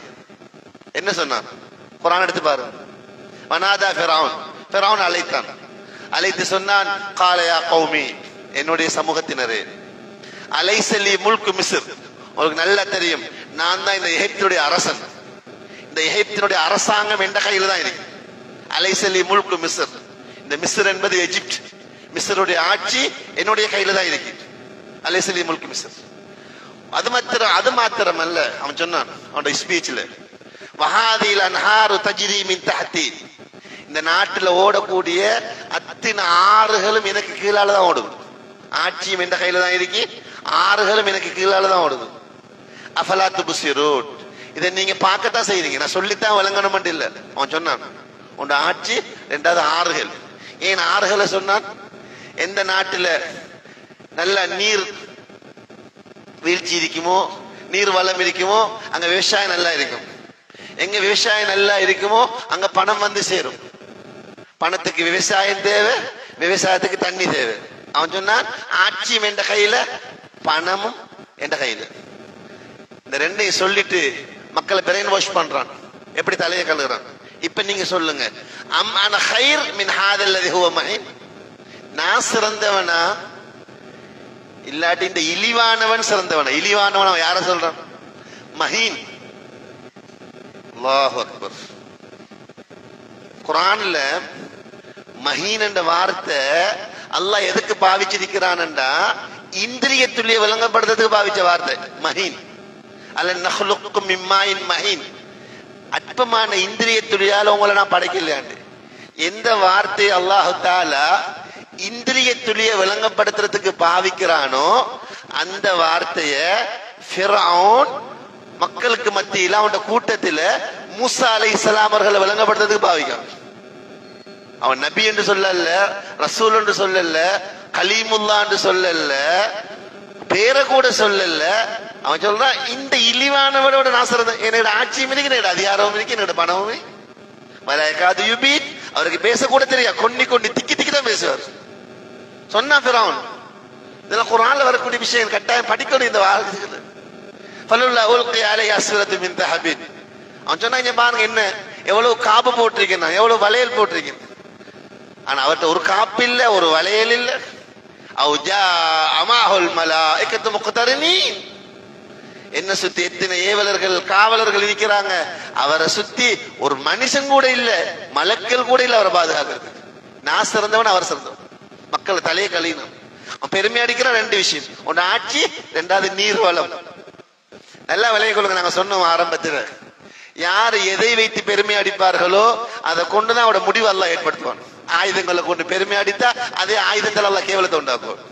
என்ன சொன்னான், குர்ஆன் எடுத்து பாரு. வனாதா ஃபிரௌன், ஃபிரௌன் அழைத்தான். அழைத்து சொன்னான், கால யா கௌமி, என்னுடைய சமூகத்தினரே, அலைஸ லீ முல்கு மிஸ்ர், உங்களுக்கு நல்லா தெரியும் நான் தான் இந்த எகிப்துடைய அரசன். இந்த எகிப்தினுடைய அரசாங்கம் எந்த கையில தான் இருக்கு. அலைஸ லீ முல்கு மிஸ்ர், இந்த மிஸ்ர் என்பது எகிப்து, மிஸ்ருடைய ஆட்சி என்னுடைய கையில தான் இருக்கு. அலைஸ லீ முல்கு மிஸ்ர். அது மாத்திரம் அல்ல, அவன் சொன்னான் அவனுடைய ஸ்பீச்ல, வஹாதில் அன்ஹாரு தஜ்ரி மின் தஹ்தி, இந்த நாட்டில் ஓடக்கூடிய அத்தனை ஆறுகளும் எனக்கு கீழால தான் ஓடுது. ஆட்சியும் எந்த கையில தான் இருக்கு, ஆறுகளும் எனக்கு கீழால தான் ஓடுது. அஃபலா துப்சிரூன், இதை நீங்க பார்க்கத்தான் செய்றீங்க, நான் சொல்லித்தான் விளங்கணும் இல்ல. அவன் சொன்னான் உன் ஆட்சி, ரெண்டாவது ஆறுகள். ஏன் ஆறுகளை சொன்னான், எந்த நாட்டுல நல்ல நீர் வீழ்ச்சி இருக்குமோ, நீர் வளம் இருக்குமோ அங்க விவசாயம் நல்லா இருக்கும். எங்க விவசாயம் நல்லா இருக்குமோ அங்க பணம் வந்து சேரும். பணத்துக்கு விவசாயம் தேவை, விவசாயத்துக்கு தண்ணி தேவை. அவன் சொன்னான் ஆட்சியும் என்ற கையில, பணமும் என்ற கையில். இந்த ரெண்டையும் சொல்லிட்டு மக்களை பிரெயின் வாஷ் பண்றான், எப்படி தலையை கழுகுறான். இப்ப நீங்க சொல்லுங்க, அம் அன கைர் மின் ஹாதல்லதி ஹுவ மஹீன், நான் சிறந்தவனா இல்லாட்டி இந்த இழிவானவன் சிறந்தவனா? இழிவானவன் யார சொல்றான்? மஹீன். அல்லாஹு அக்பர். குர்ஆன்ல மஹீன் என்ற வார்த்தை அல்லாஹ் எதுக்கு பாவிச்சிருக்கிறான்டா, இந்திரியத்துள்ளிய விளங்கப்படுறதுக்கு பாவிச்ச வார்த்தை மஹீன். அல்ல நஹ்லுக்கும் மிம்மாயின் மஹீன், அற்பமான இந்திரியத்துள்ளியால உங்களை நான் படைக்கலையாண்டு. எந்த வார்த்தை அல்லாஹ் தஆலா இந்திரியத்துள்ளிய விளங்கப்படுத்துறதுக்கு பாவிக்கிறானோ அந்த வார்த்தைய ஃபிரௌன் மக்களுக்கு மத்தியில அவனோட கூட்டத்தில் மூசா அலைஹிஸ்ஸலாம் அவர்களை விளங்கப்படுத்துறதுக்கு பாவிக்கான். அவன் நபி என்று சொல்லல, ரசூல் என்று சொல்லல, கலீமுல்லா என்று சொல்லல, பேரை கூட சொல்லல. அவன் சொல்றான், இந்த இழிவானவனோட நான் சிறந்த, என்னோட ஆட்சியும் இருக்கு, என்னோட அதிகாரமும் இருக்கு, என்னோட பணமும் வலயகாது யுபீன். அவருக்கு பேசக்கூட தெரியா, கொன்னி கொன்னி திக்கி திக்கி தான் பேசுவார். சொன்னா ஃபிரௌன். இதெல்லாம் குர்ஆன்ல வரக்கூடிய விஷயம், கட்டாயம் படிக்கணும் இந்த வாழ்க்கை. ஃபலுல்லா உல்கி அலைஹி அஸ்வரத்து மின் தஹபின். அவன் சொன்னா, இங்க பாருங்க என்ன எவ்வளவு காப்பு போட்டிருக்கேன், எவ்வளவு வளையல் போட்டிருக்கேன். ஆனா அவர்கிட்ட ஒரு காப்பு இல்ல, ஒரு வளையல் இல்ல. அவுஜா அமாஹுல் மலாயிகத்து முக்தரினீன். என்ன சுத்தி எத்தனை ஏவலர்கள் காவலர்கள் இருக்கிறாங்க, அவரை சுத்தி ஒரு மனுஷன் கூட இல்ல, மலக்கள் கூட இல்ல அவரை பாதுகாக்கிறது. நான் சிறந்தவன், அவர் சிறந்தவன். மக்கள் தலையை கழியணும். அவன் பெருமை அடிக்கிற ரெண்டு விஷயம், ஒன்னு ஆட்சி, ரெண்டாவது நீர் வளம். நல்லா விளைய கொள்ளுங்க. நாங்க சொன்னோம் ஆரம்பத்தில், யார் எதை வைத்து பெருமை அடிப்பார்களோ அதை கொண்டுதான் அவரோட முடிவு அல்லாஹ் ஏற்படுத்துவான். ஆயுதங்களை கொண்டு பெருமை அடித்தா அதே ஆயுதத்தில் அல்லாஹ் கேவலத்தை உண்டாக்குவான்.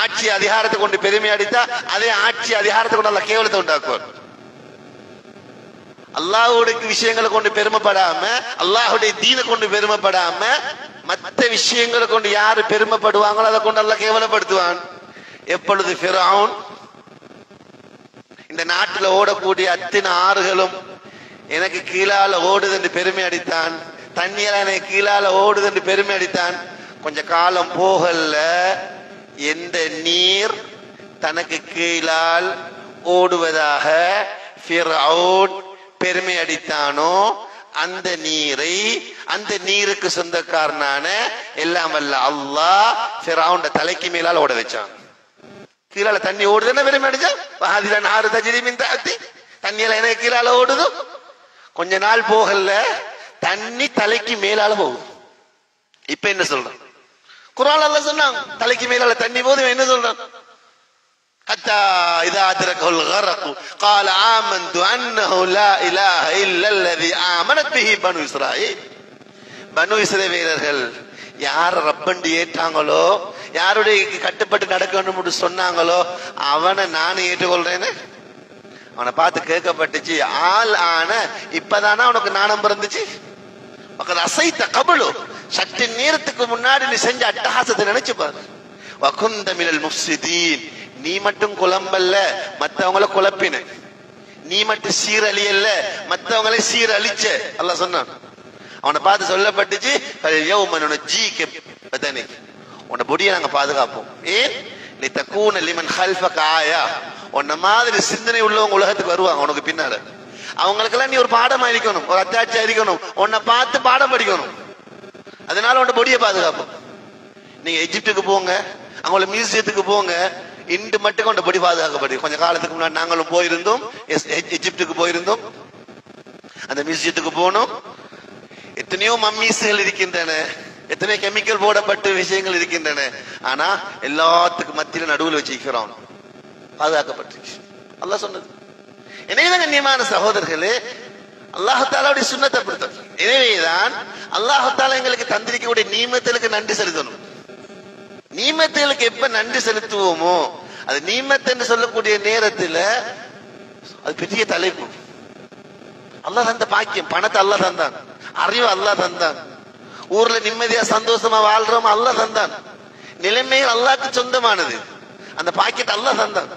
ஆட்சி அதிகாரத்தை கொண்டு பெருமை அடித்தா அதே ஆட்சி அதிகாரத்தை கொண்டு அல்லாஹ் கேவலத்தை உண்டாக்குவான். அல்லாஹ்வுடைய விஷயங்களை கொண்டு பெருமைப்படாம, அல்லாஹ்வுடைய தீனை கொண்டு பெருமைப்படாம, மற்ற விஷயங்களை கொண்டு யாரு பெருமைப்படுவாங்களோ அதை கொண்டு அல்லாஹ் கேவலப்படுத்துவான். எப்பொழுது ஃபிரௌன் இந்த நாட்டில் ஓடக்கூடிய அத்தனை ஆறுகளும் எனக்கு கீழால ஓடுது என்று பெருமை அடித்தான், தண்ணியெல்லாம் எனக்கு கீழால ஓடுது என்று பெருமை அடித்தான். கொஞ்ச காலம் போகல, எந்த நீர் தனக்கு கீழால் ஓடுவதாக ஃபிரௌன் பெருமை அடித்தானோ அந்த நீரை, அந்த நீருக்கு சொந்தக்காரனான எல்லாம் வல்ல அல்லாஹ் ஃபிரௌன் தலைக்கு மேலால் ஓட வச்சான். கீழால தண்ணி ஓடுதுன்னா பெருமை அடிச்சா, வஹாதிலன் ஆறு தஜ்ரி மின் தஹ்தி, தண்ணியெல்லாம் எனக்கு கீழால ஓடுது. கொஞ்ச நாள் போகல, தண்ணி தலைக்கு மேலால போகுது. இப்ப என்ன சொல்றான்? குர்ஆன் அல்லாஹ் சொன்னான், தலைக்கு மேலால தண்ணி போகுது. என்ன சொல்றான்? ஹத்தா இதா அத்ரகல் கர்க் قال آمنت أنه لا إله إلا الذي آمنت به بنو إسرائيل. பனு இஸ்ரவேலர்கள் யார் ரப்பண்டி ஏற்றாங்களோ, யாருடைய கட்டுப்பட்டு நடக்க வேண்டும் சொன்னாங்களோ அவனை நானும் ஏற்றுக்கொள்றேன்னு அவனை பார்த்து கேட்கப்பட்டுச்சு. ஆள் ஆன இப்பதானா உனக்கு நாணம் பிறந்துச்சு? அசைத்த கபலு, சற்று நேரத்துக்கு முன்னாடி நீ செஞ்ச அட்டகாசத்தை நினைச்சு பாரு. வகுந்த மினல் முஃப்ஸிதீன், நீ மட்டும் குழம்பல்ல, மற்றவங்கள குழப்பின. நீ மட்டும் சீரழியல்ல, மற்றவங்களை சீரழிச்ச. அல்லாஹ் சொன்னான். அவனை பார்த்து சொல்லப்பட்டுச்சு, உன்னை பொடியை நாங்க பாதுகாப்போம். ஏன்? நீ தக்கூன லிமன் ஹல்ஃபக ஆயா, உன்ன மாதிரி சிந்தனை உள்ளவங்க உலகத்துக்கு வருவாங்க உனக்கு பின்னால. அவங்களுக்கெல்லாம் நீ ஒரு பாடமா இருக்கணும், ஒரு அத்தாட்சியா இருக்கணும், உன்னை பார்த்து பாடம் படிக்கணும். அதனால உன்னை பொடியை பாதுகாப்போம். நீங்க எஜிப்டுக்கு போங்க, அவங்கள மியூசியத்துக்கு போங்க, இன்று மட்டும் கொண்ட பொடி பாதுகாக்கப்படும். கொஞ்ச காலத்துக்கு முன்னாடி நாங்களும் போயிருந்தோம், எஜிப்டுக்கு போயிருந்தோம். அந்த மியூசியத்துக்கு போனோம். எத்தனையோ மம்மீஸ்கள் இருக்கின்றன, எத்தனையோ கெமிக்கல் போடப்பட்ட விஷயங்கள் இருக்கின்றன. ஆனா எல்லாத்துக்கும் மத்தியில நடுவில் வச்சிருக்கிறோம், பாதுகாக்கப்பட்டிருக்கு. அல்லாஹ் சொன்னது. எனவே கண்ணியமான சகோதரர்களே, அல்லாஹ் தஆலாவுடைய சுன்னத்தை பொறுத்தவரை, எனவேதான் அல்லாஹ் தஆலா எங்களுக்கு தந்திரிக்கக்கூடிய நீமத்துகளுக்கு நன்றி செலுத்தணும். நீமத்துகளுக்கு எப்ப நன்றி செலுத்துவோமோ, அது நீமத் என்று சொல்லக்கூடிய நேரத்தில் அது பெரிய தலைப்பு. அல்லாஹ் தந்த பாக்கியம், பணத்தை அல்லாஹ் தந்தான், அறிவு அல்லாஹ் தந்தான், ஊர்ல நிம்மதியா சந்தோஷமா வாழ்றோம் அல்லாஹ் தந்தான், நிலைமைகள் அல்லாஹ்க்கு சொந்தமானது, அந்த பாக்கியத்தை அல்லாஹ் தந்தான்.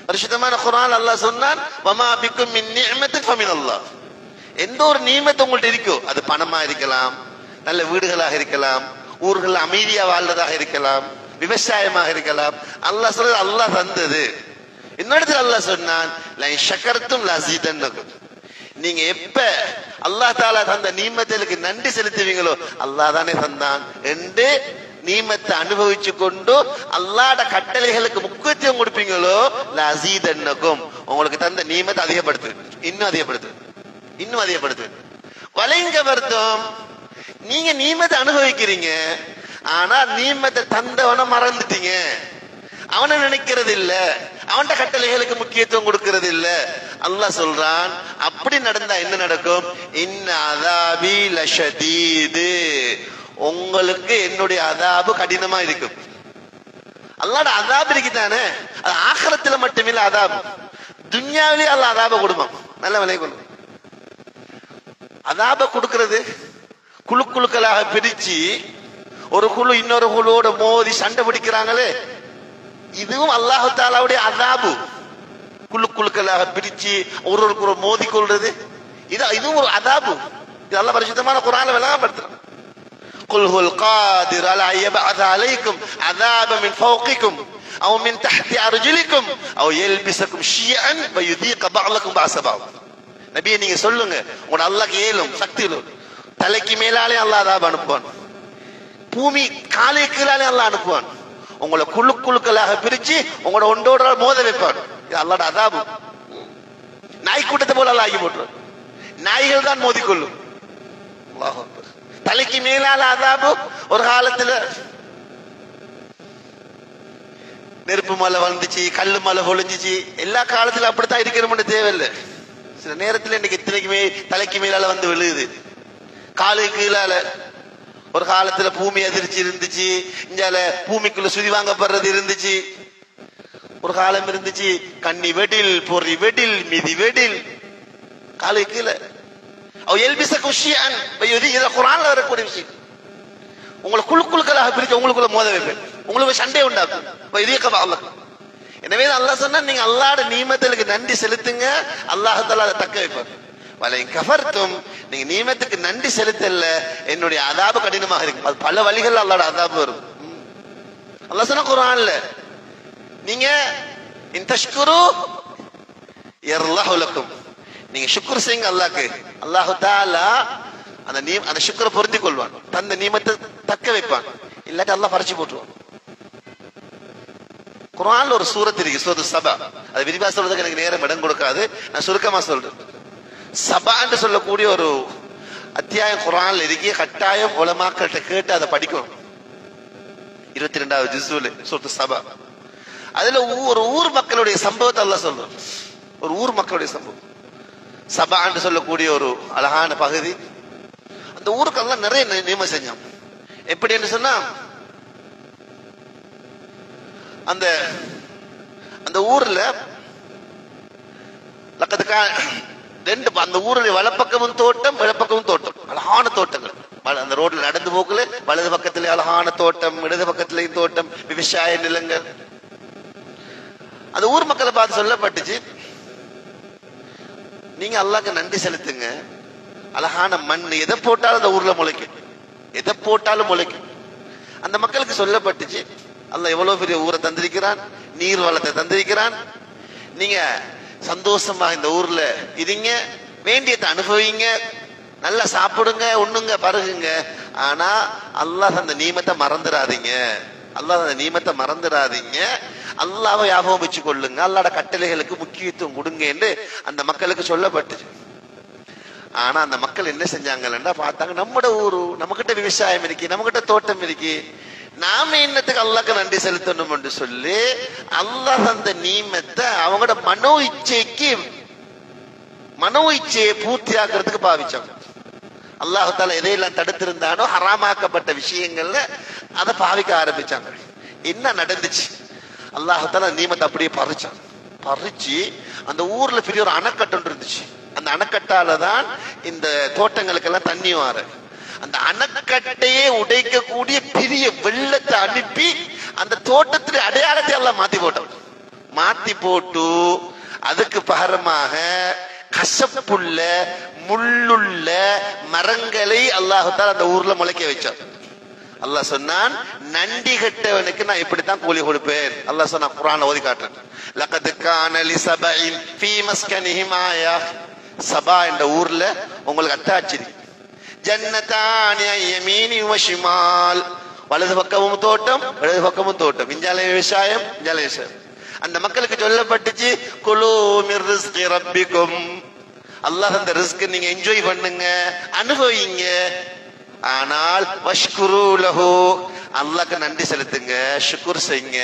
பரிசுத்தமான குர்ஆன் அல்லாஹ் சொன்னான், வமா பிக்கும் மின் நிஅமத்தின் ஃபமினல்லாஹ். எந்த ஒரு நியமத்து உங்கள்ட்ட இருக்கோ, அது பணமா இருக்கலாம், நல்ல வீடுகளாக இருக்கலாம், ஊர்கள் அமைதியா வாழ்றதாக இருக்கலாம், விவசாயமாக இருக்கலாம், அல்லாஹ் சொல்றது அல்லாஹ் தந்தது. இன்னொரு அல்லாஹ் சொன்னான், லைன் ஷக்கர்தும் லஸீதன்னகும். நீங்க எப்ப அல்லாஹ் தாலா தந்த நீமத்துக்கு நன்றி செலுத்துவீங்களோ, அல்லாஹ் தானே தந்தான் என்று நீமத்தை அனுபவிச்சு கொண்டு அல்லாஹ்ட கட்டளைகளுக்கு முக்கியத்துவம் கொடுப்பீங்களோ, லஸீதன்னகும், உங்களுக்கு தந்த நீமத்தை அதிகப்படுத்து, இன்னும் அதிகப்படுத்து, இன்னும் அதிகப்படுத்து. வலைங்க வருத்தம், நீங்க நீமத்தை அனுபவிக்கிறீங்க, ஆனா நீமத்தை தந்தவன மறந்துட்டீங்க, அவனை நினைக்கிறது இல்ல, அவன்ட கட்டளைகளுக்கு முக்கியத்துவம் கொடுக்கிறது இல்ல. அல்லாஹ் சொல்றான், அப்படி நடந்தா என்ன நடக்கும்? இன்ன அதாபி லஷதீது, உங்களுக்கு என்னுடைய அதாபு கடினமா இருக்கும். அல்லாஹ்ட அதாபு இருக்குதானே, அது ஆখিরাத்துல மட்டுமில்ல அதாபு, துன்யாவிலே அல்லாஹ் அதாப கொடுப்பான். நல்ல விலை கொண்டு அதாப கொடுக்கிறது குழு குழுக்களாக பிரிச்சு ஒரு குழு இன்னொரு குழுவோட மோதி சண்டை பிடிக்கிறாங்களே, இதுவும் அல்லாஹ் தஆலாவுடைய அதாபு. குழு குழுக்களாக பிரிச்சு ஒருவருக்கு ஒரு மோதி கொள்றது, இதுவும் ஒரு அதாபு. இது அல்லாஹ் பரிசுத்தமான குர்ஆன்ல விளங்கப்படுத்துறான். குல் ஹுல் காதிர் அலா யபஅத அலைக்கும் அதாப மின் ஃபௌகிக்கும் அவ் மின் தஹ்தி அர்ஜுலிக்கும் அவ் யல்பிஸக்கும் ஷியஅன் வ யுதீக பஅலக்கும் பஅஸபா. நபியே நீங்க சொல்லுங்க, உங்க அல்லாஹ்க்கு ஏலும் சக்தி தலைக்கு மேலாலே அல்லாஹ் அதாப அனுப்புவான், பூமி காலை கீழாலே அல்லாஹ் அனுப்புவான், உங்களை குழு குழுக்களாக பிரிச்சு உங்களோட ஒன்றோட மோத வைப்பான். இது அல்லாஹ்ட அதாபு. நாய் கூட்டத்தை போல அல்லாஹ் ஆக்கி போட்டுருவான், நாய்கள் தான் மோதிக்கொள்ளும். அல்லாஹ் அக்பர். தலைக்கு மேலால அதாபு. ஒரு காலத்துல நெருப்பு மலை வந்துச்சு, கல்லு மலை பொழிஞ்சிச்சு, எல்லா காலத்திலும் அப்படித்தான் இருக்கணும்னு தேவையில்லை. சில நேரத்தில் இன்னைக்கு இத்தனைக்குமே தலைக்கு மேலால வந்து விழுகுது, காலு கீழால. ஒரு காலத்துல பூமி அதிர்ச்சி இருந்துச்சு, இஞ்சால பூமிக்குள்ள சுதி வாங்கப்படுறது இருந்துச்சு. ஒரு காலம் இருந்துச்சு கண்ணி வெடில் பொறி வெடில் மிதி வெடில், காலு கீழே. குர்ஆன்ல வரக்கூடிய விஷயம், உங்களை குழு குழுக்களாக பிரிச்சு உங்களுக்குள்ள மோத வைப்பேன், உங்களுக்கு சண்டை உண்டாக்கும். எனவே அல்லாஹ் சொன்னா, நீங்க அல்லாஹ்ட நீமத்துக்கு நன்றி செலுத்துங்க, அல்லாஹ் தஆலா அதை தக்க வைப்பார். வலைன் கஃபர்தும், நீங்க நீமத்துக்கு நன்றி செலுத்தல, என்னுடைய அதாபு கடினமாக இருக்கும். அது பல வழிகள் அல்லாஹ்ட அதாபு வரும். அல்லாஹ் சொன்னா குர்ஆன்ல, நீங்க இன் தஷ்குரு யர்லஹு லக்கும், நீங்க ஷுக்ர் செய்யுங்க அல்லாஹ்க்கு, அல்லாஹ் தஆலா அந்த ஷுக்ரை பொருந்தி கொள்வான், தந்த நீமத்தை தக்க வைப்பான். இல்லாட்டி அல்லாஹ் பறிச்சு போட்டுருவான். குர்ஆன்ல ஒரு சூரத் இருக்கு, சூரத்து சபா. அது விரிவா சொல்றதுக்கு எனக்கு நேரம் இடம் கொடுக்காது, நான் சுருக்கமா சொல்றேன். சபா என்று சொல்லக்கூடிய ஒரு அத்தியாயம் குர்ஆன்ல இருக்கு, கட்டாயம் உலமாக்கள்கிட்ட கேட்டு அதை படிக்கணும். 22வது ஜுஸ்ல சூரத்து சபா. அதுல ஒரு ஊர் மக்களுடைய சம்பவத்தை அல்லாஹ் சொல்றான். ஒரு ஊர் மக்களுடைய சம்பவம், சபா என்று சொல்லக்கூடிய ஒரு அழகான பகுதி. அந்த ஊருக்கு எல்லாம் நிறைய நியமம் செஞ்சான். எப்படி என்று சொன்னா, அந்த அந்த ஊர்ல ரெண்டு, அந்த ஊருடைய வலப்பக்கமும் தோட்டம் இடப்பக்கமும் தோட்டம், அழகான தோட்டங்கள். அந்த ரோட்ல நடந்து போக்குல வலது பக்கத்திலே அழகான தோட்டம், இடது பக்கத்திலேயும் தோட்டம், விவசாய நிலங்கள். அந்த ஊர் மக்களை பார்த்து சொல்லப்பட்டுச்சு, நீங்க அல்லாஹ்க்கு நன்றி செலுத்துங்க, அழகான மண், எதை போட்டாலும் அந்த ஊர்ல முளைக்கும், எதை போட்டாலும் முளைக்கும். அந்த மக்களுக்கு சொல்லப்பட்டுச்சு, அல்லாஹ் எவ்வளவு பெரிய ஊரை தந்திருக்கிறான், நீர் வளத்தை தந்திருக்கிறான், நீங்க சந்தோஷமா இந்த ஊர்ல இருங்க, வேண்டியதை அனுபவிங்க, நல்லா சாப்பிடுங்க, உண்ணுங்க, பருகுங்க. ஆனா அல்லாஹ் அந்த நீமத்தை மறந்துடாதீங்க, அல்லாஹ் அந்த நீமத்தை மறந்துடாதீங்க, அல்லாஹ்வை ஞாபகம் வச்சு கொள்ளுங்க, அல்லாஹ்ட கட்டளைகளுக்கு முக்கியத்துவம் கொடுங்க என்று அந்த மக்களுக்கு சொல்லப்பட்டுச்சு. ஆனா அந்த மக்கள் என்ன செஞ்சாங்கன்னா, பார்த்தாங்க நம்மட ஊரு, நம்மகிட்ட விவசாயம் இருக்கு, நம்மகிட்ட தோட்டம் இருக்கு, நாம என்னத்துக்கு அல்லாஹ்க்கு நன்றி செலுத்தணும் என்று சொல்லி அல்லாஹ் அந்த நீமத்தை அவங்களோட மனோ இச்சையை பூர்த்தி ஆக்குறதுக்கு பாவிச்சாங்க. அல்லாஹ் தஆலா எதையெல்லாம் தடுத்திருந்தானோ ஹராமாக்கப்பட்ட விஷயங்கள்ல அதை பாவிக்க ஆரம்பிச்சாங்க. என்ன நடந்துச்சு? அல்லாஹ் தஆலா நீமத்தை அப்படியே பறிச்சு அந்த ஊர்ல பெரிய ஒரு அணைக்கட்டு இருந்துச்சு. அந்த அணைக்கட்டால தான் இந்த தோட்டங்களுக்கெல்லாம் தண்ணி வார. அந்த அணைக்கட்டையே உடைக்கக்கூடிய பெரிய வெள்ளத்தை அனுப்பி அந்த தோட்டத்திலே அடையாளத்தை எல்லாம் மாத்தி போட்டு அதுக்கு பகரமாக கசப்புள்ள முள்ளுள்ள மரங்களை அல்லாஹ் தஆலா அந்த ஊர்ல முளைக்க வச்சார். அல்லாஹ் சொன்னான், நன்றி கெட்டவனுக்கு நான் இப்படித்தான் கூலி கொடுப்பேன். அல்லாஹ் சொன்னா குர்ஆன்ல ஓதி காட்டுறேன். லகத் கான லிஸபஇன் ஃபீ மஸ்கனிஹிம் ஆயா. சபா என்ற ஊர்ல உங்களுக்கு அத்தாட்சி, ஜன்னதானி யமீனி வ ஷிமால், வலது பக்கமும் தோட்டம் இடது பக்கமும் தோட்டம், இஞ்சால விவசாயம் இஞ்சால விவசாயம். அந்த மக்களுக்கு சொல்லப்பட்டுச்சு, குலூ மிர் ரிஸ்கி ரப்பிக்கும், அல்லாஹ் அந்த ரிஸ்க் நீங்க என்ஜாய் பண்ணுங்க, அனுபவிங்க. ஆனால் வஷ்குரு லஹு, அல்லாஹ்க்கு நன்றி செலுத்துங்க, ஷுக்ர் செய்யுங்க.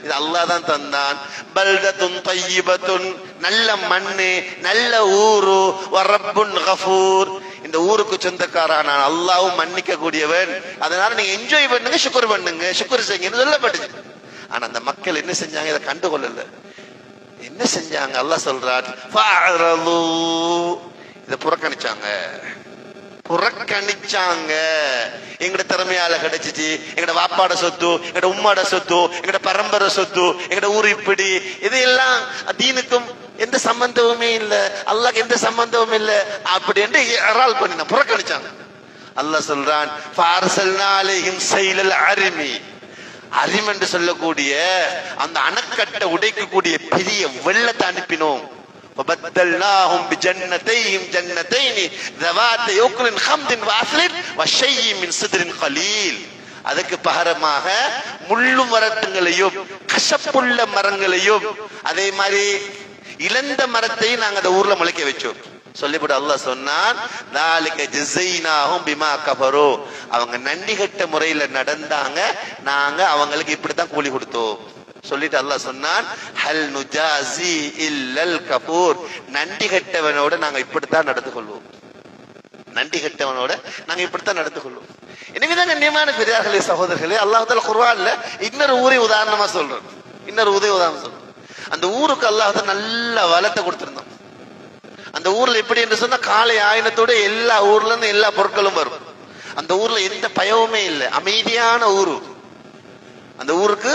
இது அல்லாஹ் தான் தந்தான். பல்தத்துன் தய்யிபத்துன், நல்ல மண்ணு, நல்ல ஊரு, வரப்புன் கஃபூர், இந்த ஊருக்கு சொந்தக்காரான அல்லாஹ்வும் மன்னிக்க கூடியவன். அதனால நீங்க என்ஜாய் பண்ணுங்க, ஷுக்ர் பண்ணுங்க, ஷுக்ர் செய்யுங்கன்னு சொல்லப்பட்டுச்சு. ஆனா அந்த மக்கள் என்ன செஞ்சாங்க? இதை கண்டுகொள்ளல. என்ன செஞ்சாங்க? அல்லாஹ் சொல்றார், ஃபஅரது, இதை புறக்கணிச்சாங்க. எங்கட திறமையால கிடைச்சிச்சு, எங்கட வாப்பாட சொத்து, எங்கட உம்மாட சொத்து, எங்கட பரம்பரை சொத்து, எங்கட ஊர் இப்படி, இதெல்லாம் தீனுக்கும் எந்த சம்பந்தமுமே இல்ல, அல்லாஹ்க்கு எந்த சம்பந்தமும் இல்ல அப்படி என்று இரால் பண்ணின புறக்கணிச்சாங்க. அல்லாஹ் சொல்றான், ஃபஅர்சல்னா அலைஹிம் ஸைலல் அரிமி, அரிம் என்று சொல்லக்கூடிய அந்த அணைக்கட்டை உடைக்கக்கூடிய பெரிய வெள்ளத்தை அனுப்பினோம். وبدلناهم بجنتيهم جنتين ذواتي أكل خمد وعسل وشيء من صدر قليل. அதுக்கு பகரமாக முள்ளு மரங்களையும் கசப்புள்ள மரங்களையும் அதே மாதிரி இளந்த மரத்தையும் நாங்க அந்த ஊர்ல முளைக்க வச்சோம். சொல்லிவிட்டு அல்லாஹ் சொன்னான், ذلك جزيناهم بما كفروا, அவங்க நன்றி கெட்ட முறையில நடந்தாங்க, நாங்க அவங்களுக்கு இப்படித்தான் கூலி கொடுத்தோம். சொல்லிட்டு அல்லாஹ் சொன்னான், ஹல் நுஜாசி இல்லல் கஃபூர், நன்றி கெட்டவனோட நாங்க இப்படித்தான் நடந்து கொள்வோம். நன்றி கெட்டவனோட நாங்க இப்படித்தான் நடந்து கொள்வோம். எனவேதான் கண்ணியமான பெரியார்களே சகோதரர்களே, அல்லாஹ் தஆலா குர்ஆன்ல இன்னொரு ஊரை உதாரணமா சொல்றான். இன்னொரு உதாரணம் சொல்றான். அந்த ஊருக்கு அல்லாஹ் நல்ல வளத்தை கொடுத்திருந்தான். அந்த ஊர்ல எப்படி என்று சொன்னா, காலை ஆயனத்தோட எல்லா ஊர்ல இருந்து எல்லா பொருட்களும் வரும். அந்த ஊர்ல எந்த பயவுமே இல்லை, அமைதியான ஊரு. அந்த ஊருக்கு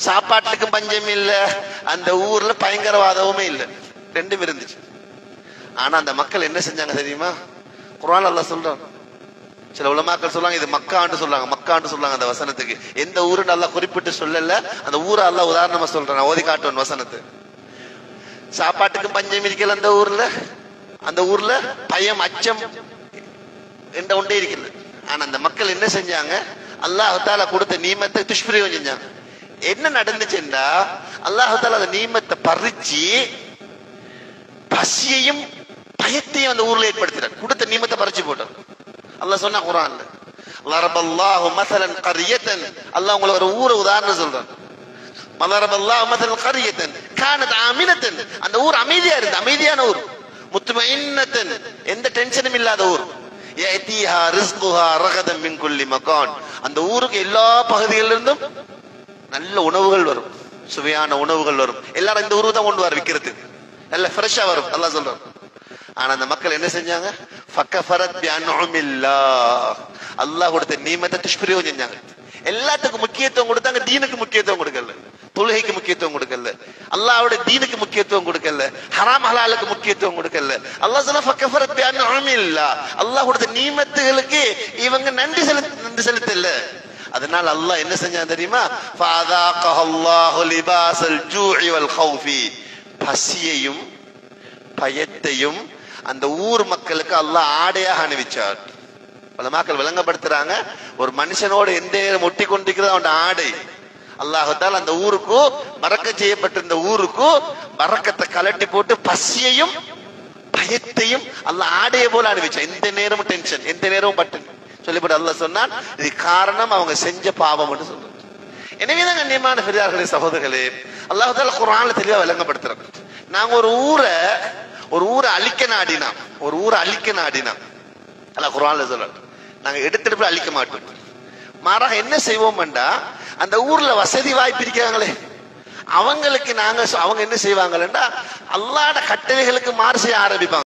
சாப்பாட்டுக்கு பஞ்சம் இல்ல, அந்த ஊர்ல பயங்கரவாதமுமே இல்ல, ரெண்டும் இருந்துச்சு. ஆனா அந்த மக்கள் என்ன செஞ்சாங்க தெரியுமா? குர்ஆன் அல்லாஹ் சொல்றான். சில உலமாக்கள் சொல்றாங்க இது மக்கான்னு சொல்றாங்க, மக்கான்னு சொல்றாங்க அந்த வசனத்துக்கு. எந்த ஊருன்னு அல்லாஹ் குறிப்பிட்டு சொல்லல, அந்த ஊரை அல்லாஹ் உதாரணமா சொல்றான். ஓதி காட்டுவன் வசனத்தை. சாப்பாட்டுக்கு பஞ்சம் இருக்கல அந்த ஊர்ல, அந்த ஊர்ல பயம் அச்சம் என்ற ஒன்றே இருக்கிறது. ஆனா அந்த மக்கள் என்ன செஞ்சாங்க? அல்லாஹ் தஆலா கொடுத்த நீமத்தை துஷ்பிரயோகம் செஞ்சாங்க. என்ன நடந்துச்சுன்னா, அல்லாஹ் தஆலா அந்த நீமத்தை பறிச்சு பசியையும் பயத்தையும் அந்த ஊர்ல ஏற்படுத்தினார். கொடுத்த நீமத்தை பறிச்சு போட்டார். அல்லாஹ் சொன்னா குர்ஆன்ல, லரபல்லாஹு மஸலன் கரியத்தன், அல்லாஹ் உங்களுக்கு ஒரு ஊரை உதாரணம் சொல்றான். மலரபல்லாஹு மஸலன் கரியத்தன் கானத் ஆமினத்தன், அந்த ஊர் அமைதியா இருந்து, அமைதியான ஊர். முத்மஇன்னத்தன், எந்த டென்ஷனும் இல்லாத ஊர். யஅதீஹா ரிஸ்குஹா ரகதன் மின் குல்லி மகான், அந்த ஊருக்கு எல்லா பகுதிகளிலிருந்தும் நல்ல உணவுகள் வரும், சுவையான உணவுகள் வரும். எல்லாரும் இந்த ஊருக்கு தான் கொண்டு வர விற்கிறதுக்கு, நல்ல ஃப்ரெஷ்ஷா வரும் அல்லாஹ் சொல்றான். ஆனா அந்த மக்கள் என்ன செஞ்சாங்க? ஃபகஃபரத் பிஅன்உமில்லாஹ், அல்லாஹ் கொடுத்த நீமத்தை துஷ்பிரயோகம் செஞ்சாங்க. எல்லாத்துக்கும் முக்கியத்துவம் கொடுத்தாங்க, தீனுக்கு முக்கியத்துவம் கொடுக்கல, தொழுகைக்கு முக்கியத்துவம் கொடுக்கல, அல்லாஹ்வோட தீனுக்கு முக்கியத்துவம் கொடுக்கல, ஹராம் ஹலாலுக்கு முக்கியத்துவம் கொடுக்கல. அல்லாஹ் சொன்னா ஃபகஃபரத் பிஅன்உமில்லாஹ், அல்லாஹ் கொடுத்த நீமத்துகளுக்கு இவங்க நன்றி செலுத்தல. அதனால அல்லாஹ் என்ன செஞ்சான் தெரியுமா? ஃபஅதாகஹல்லாஹு லிபாஸல் ஜூஇ வல் கௌஃபி, பசியையும் பயத்தையும் அந்த ஊர் மக்களுக்கு அல்லாஹ் ஆடையாக அணிவிச்சார். பல மக்கள் விளங்கப்படுத்துறாங்க, ஒரு மனுஷனோட எந்த நேரம் ஒட்டி கொண்டிருக்கிறது அவன் ஆடை. அல்லாஹ் தஆலா அந்த ஊருக்கு பரக்கத் செய்யப்பட்டிருந்த ஊருக்கு பரக்கத்தை கலட்டி போட்டு பசியையும் பயத்தையும் அல்லாஹ் ஆடையை போல அணிவிச்சான். எந்த நேரமும் டென்ஷன், எந்த நேரமும் பட்டன். சொல்லிவிட்டு அல்லாஹ் சொன்னான், இது காரணம் அவங்க செஞ்ச பாவம் என்று சொல்றான். எனவேதான் கண்ணியமான பெரியார்களே சகோதரர்களே, அல்லாஹ் தஆலா குர்ஆன்ல தெளிவா விளங்கப்படுத்துறாங்க. நாங்க ஒரு ஊரை அழிக்க நாடினா, ஒரு ஊரை அழிக்க நாடினா அல்லாஹ் குர்ஆன்ல சொல்றான், நாங்க எடுத்துட்டு போய் அழிக்க மாட்டோம். மாறாக என்ன செய்வோம்டா, அந்த ஊர்ல வசதி வாய்ப்பு இருக்கிறாங்களே அவங்களுக்கு நாங்க அவங்க என்ன செய்வாங்கடா, அல்லாஹ்வோட கட்டளைகளுக்கு மாறு செய்ய ஆரம்பிப்பாங்க.